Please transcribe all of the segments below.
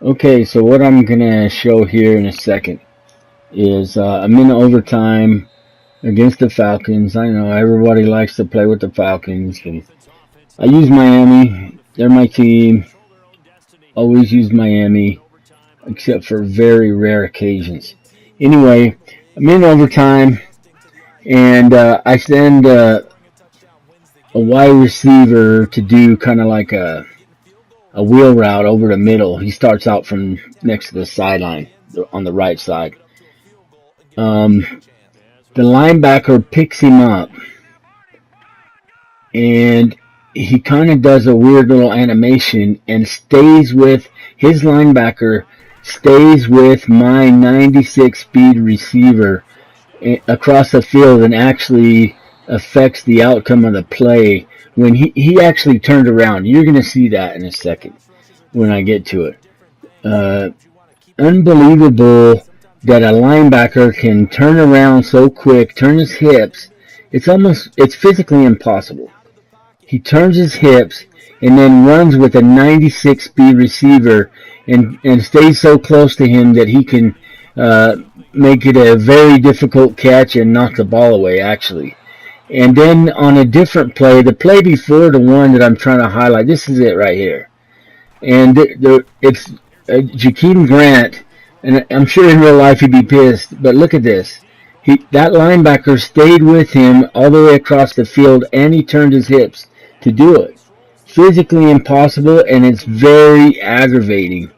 Okay, so what I'm gonna show here in a second is I'm in overtime against the Falcons. I know everybody likes to play with the Falcons, and I use Miami. They're my team. Always use Miami, except for very rare occasions. Anyway, I'm in overtime, and I send a wide receiver to do kind of like a wheel route over the middle. He starts out from next to the sideline on the right side. Um, the linebacker picks him up, and he kind of does a weird little animation and stays with his linebacker, stays with my 96 speed receiver across the field and actually affects the outcome of the play when he actually turned around. You're going to see that in a second when I get to it. Uh, Unbelievable that a linebacker can turn around so quick, turn his hips. It's physically impossible. He turns his hips and then runs with a 96 speed receiver and stays so close to him that he can uh, make it a very difficult catch and knock the ball away, actually. And then on a different play, the play before the one that I'm trying to highlight, this is it right here. And it's Jakeem Grant, and I'm sure in real life he'd be pissed, but look at this. That linebacker stayed with him all the way across the field, and he turned his hips to do it. Physically impossible, and it's very aggravating.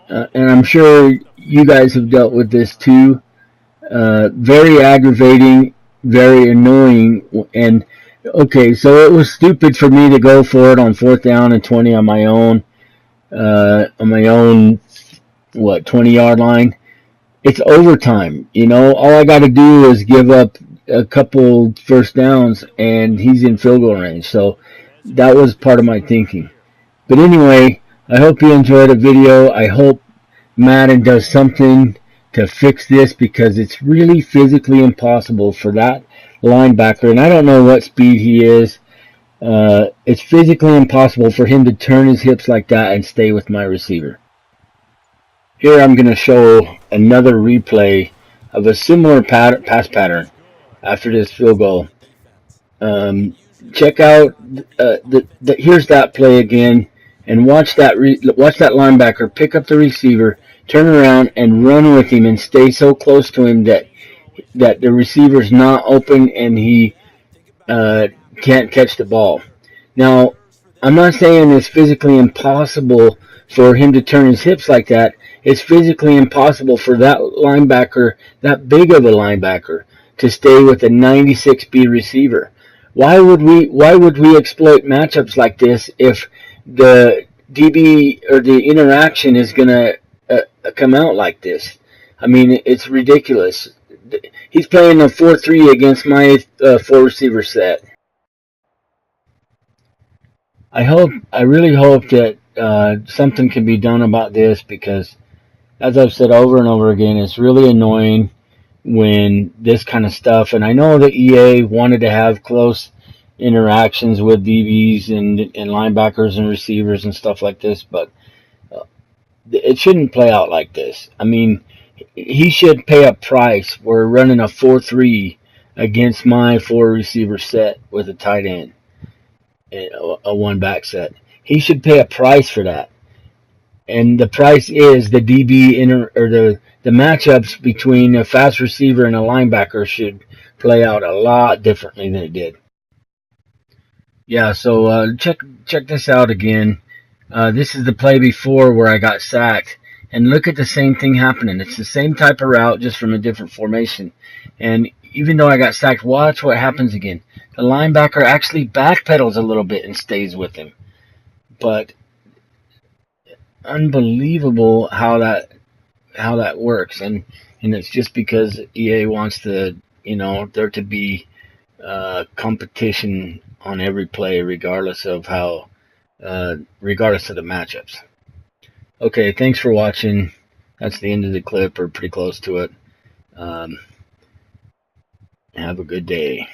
And I'm sure you guys have dealt with this too. Very aggravating, very annoying, and okay, so it was stupid for me to go for it on 4th down and 20 on my own, 20-yard line. It's overtime, all I got to do is give up a couple first downs and he's in field goal range. So that was part of my thinking. But anyway, I hope you enjoyed the video. I hope Madden does something to fix this because it's really physically impossible for that linebacker, and I don't know what speed he is. It's physically impossible for him to turn his hips like that and stay with my receiver. Here I'm going to show another replay of a similar pass pattern after this field goal. Check out here's that play again, and watch that linebacker pick up the receiver, turn around and run with him and stay so close to him that the receiver's not open and he can't catch the ball. Now, I'm not saying it's physically impossible for him to turn his hips like that. It's physically impossible for that linebacker, that big of a linebacker, to stay with a 96 speed receiver. Why would we exploit matchups like this if the DB or the interaction is going to come out like this? I mean, it's ridiculous. He's playing a 4-3 against my 4-receiver set. I really hope that something can be done about this because, as I've said over and over again, it's really annoying when this kind of stuff. And I know that EA wanted to have close interactions with DBs and linebackers and receivers and stuff like this, but it shouldn't play out like this. I mean, he should pay a price. We're running a 4-3 against my 4-receiver set with a tight end, a one-back set. He should pay a price for that. And the price is the DB or the matchups between a fast receiver and a linebacker should play out a lot differently than it did. Yeah, so check this out again. This is the play before where I got sacked. And look at the same thing happening. It's the same type of route, just from a different formation. And even though I got sacked, watch what happens again. The linebacker actually backpedals a little bit and stays with him. But unbelievable how that works. And it's just because EA wants to, there to be competition on every play, regardless of the matchups. Okay, thanks for watching. That's the end of the clip, or pretty close to it. Have a good day.